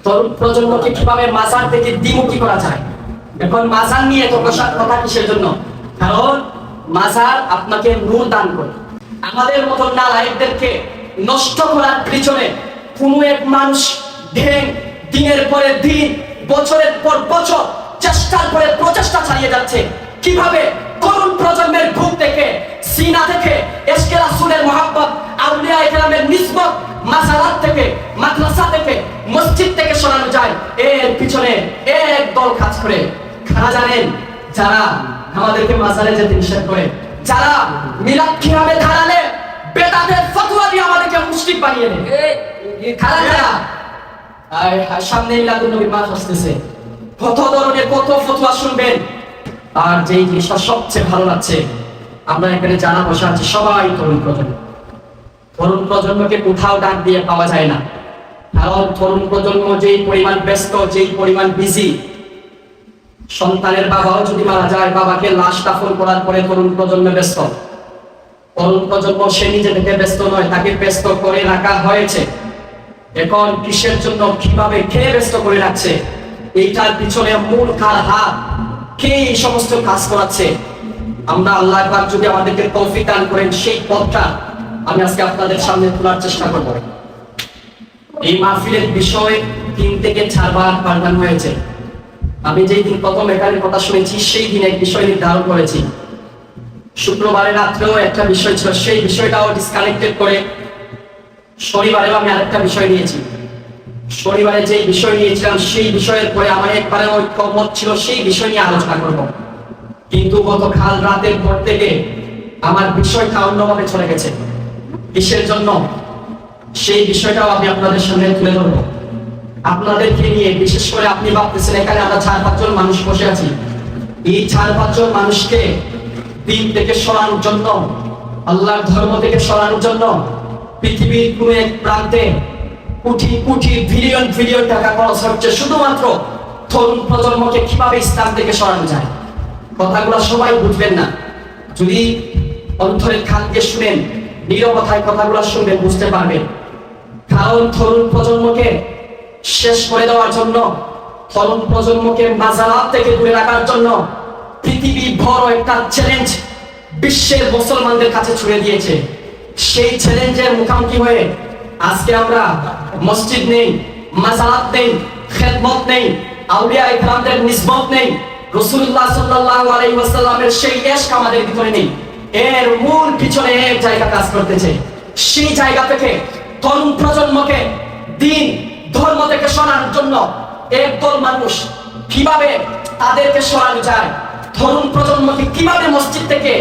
তরুণ প্রজন্মকে কিভাবে মাজার থেকে দ্বিমুখী করা যায়। এখন মাজার নিয়ে তো কথা কিসের জন্য? কারণ মাজার আপনাকে নূর দান করে। আমাদের মতো নালায়েকদেরকে নষ্ট করার পিছনে কোনো এক মানুষ দিনের পরে দিন, বছরের পর বছর চেষ্টার পরে প্রচেষ্টা চালিয়ে যাচ্ছে কিভাবে তরুণ প্রজন্মের বুক থেকে, সিনা থেকে, ইশকে রাসূলের মহব্বত, আউলিয়া ইকরামের নিসবত মাজারাত থেকে, মাদ্রাসা থেকে, মসজিদ থেকে সরানো যায়। এর পিছনে এক দল কাজ করে। কারা জানেন? যারা আমাদেরকে মাজারে যেতে নিষেধ করে, যারা মিলাদ কিভাবে দাঁড়ালে বেদাতের ফতোয়া দিয়ে আমাদেরকে মুশরিক বানিয়ে দেয়। কারা যারা সামনে মিলাদুন নবীর মাস আসতেছে, কত ধরনের কত ফতোয়া শুনবেন। আর যেই জিনিসটা সবচেয়ে ভালো লাগছে, আমরা এখানে যারা বসে আছি সবাই তরুণ প্রজন্ম। তরুণ প্রজন্মকে কোথাও ডাক দিয়ে পাওয়া যায় না, কারণ তরুণ প্রজন্ম যেই পরিমাণ ব্যস্ত, যেই পরিমাণ বিজি। সন্তানের বাবাও যদি মারা যায়, বাবাকে লাশ দাফন করার পরে তরুণ প্রজন্ম ব্যস্ত। তরুণ প্রজন্ম সে নিজে থেকে ব্যস্ত নয়, তাকে ব্যস্ত করে রাখা হয়েছে। এখন কিসের জন্য, কিভাবে, কে ব্যস্ত করে রাখছে, এইটার পিছনে মূল কার হাত, কে এই সমস্ত কাজ করাচ্ছে? আমরা আল্লাহ পাক যদি আমাদেরকে তৌফিক দান করেন, সেই পথটা আমি আজকে আপনাদের সামনে তোলার চেষ্টা করব। এই মাহফিলের বিষয় 3 থেকে 4 বার পাল্টানো হয়েছে। আমি যেই দিন প্রথম এখানে কথা শুনেছি, সেই দিন এক বিষয় নির্ধারণ করেছি। শুক্রবারের রাত্রেও একটা বিষয় ছিল, সেই বিষয়টাও ডিসকানেক্টেড করে শনিবারেও আমি আরেকটা বিষয় নিয়েছি। শনিবারে যে বিষয় নিয়েছিলাম, সেই বিষয়ের পরে আমার একবারে ঐক্যমত ছিল, সেই বিষয় নিয়ে আলোচনা করব। কিন্তু গতকাল রাতের পর থেকে আমার বিষয়টা অন্যভাবে চলে গেছে। কিসের জন্য, সেই বিষয়টাও আমি আপনাদের সামনে তুলে ধরবো। আপনাদেরকে নিয়ে, বিশেষ করে আপনি ভাবতেছেন এখানে আমরা 4-5 জন মানুষ বসে আছি, এই 4-5 জন মানুষকে দিন থেকে সরানোর জন্য, আল্লাহর ধর্ম থেকে সরানোর জন্য পৃথিবীর কোন এক প্রান্তে কোটি কোটি বিলিয়ন টাকা খরচ হচ্ছে শুধুমাত্র তরুণ প্রজন্মকে কিভাবে ইসলাম থেকে সরানো যায়। কথাগুলো সবাই বুঝবেন না, যদি অন্তরের খান দিয়ে শুনেন, নীরবতায় কথাগুলো শুনবেন, বুঝতে পারবেন। কারণ তরুণ প্রজন্মকে শেষ করে দেওয়ার জন্য, তরুণ প্রজন্মকে মাজারাত থেকে দূরে রাখার জন্য পৃথিবী বড় একটা চ্যালেঞ্জ বিশ্বের মুসলমানদের কাছে ছুড়ে দিয়েছে। সেই চ্যালেঞ্জের মুখোমুখি হয়ে আজকে আমরা মসজিদ নেই, মাজারাত নেই, খেদমত নেই, আউলিয়া ইকরামদের নিসবত নেই, রাসূলুল্লাহ সাল্লাল্লাহু আলাইহি ওয়াসাল্লামের সেই ইশক আমাদের ভিতরে নেই। এর মূল পিছনে এক জায়গা কাজ করতেছে। সেই জায়গা থেকে তরুণ প্রজন্মকে দিন ধর্ম থেকে সরানোর জন্য একদল মানুষ কিভাবে তাদেরকে সরানো যায়, তরুণ প্রজন্মকে কিভাবে মসজিদ থেকে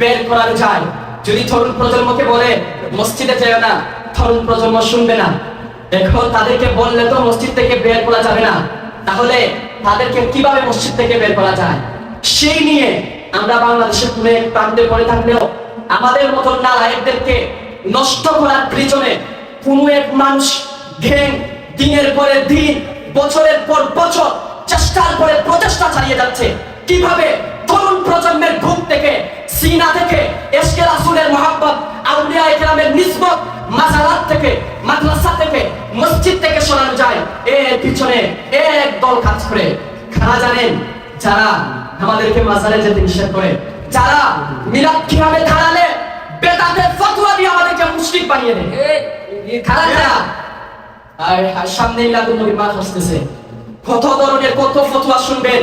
বের করানো যায়। যদি তরুণ প্রজন্মকে বলে মসজিদে যেও না, তরুণ প্রজন্ম শুনবে না। এখন তাদেরকে বললে তো মসজিদ থেকে বের করা যাবে না, তাহলে তাদেরকে কিভাবে মসজিদ থেকে বের করা যায়, সেই নিয়ে আমরা বাংলাদেশের কোন এক প্রান্তে পড়ে থাকলেও আমাদের মতো নালায়েকদেরকে নষ্ট করার পিছনে কোনো এক মানুষ দিনের পরে দিন, বছরের পর বছর চেষ্টার পরে প্রচেষ্টা চালিয়ে যাচ্ছে কিভাবে তরুণ প্রজন্মের বুক থেকে, সিনা থেকে, ইশকে রাসূলের মহব্বত, আউলিয়া ইকরামের নিসবত মাজারাত থেকে, মাদ্রাসা থেকে, মসজিদ থেকে সরানো যায়। এর পিছনে এক দল কাজ করে। কারা জানেন? যারা আমাদেরকে মাজারে যেতে নিষেধ করে, যারা মিলাদ কিভাবে দাঁড়ালে বেদাতের ফতোয়া দিয়ে আমাদেরকে মুশরিক বানিয়ে দেয়। কারা যারা সামনে মিলাদুন নবীর মাস আসতেছে, কত ধরনের কত ফতোয়া শুনবেন।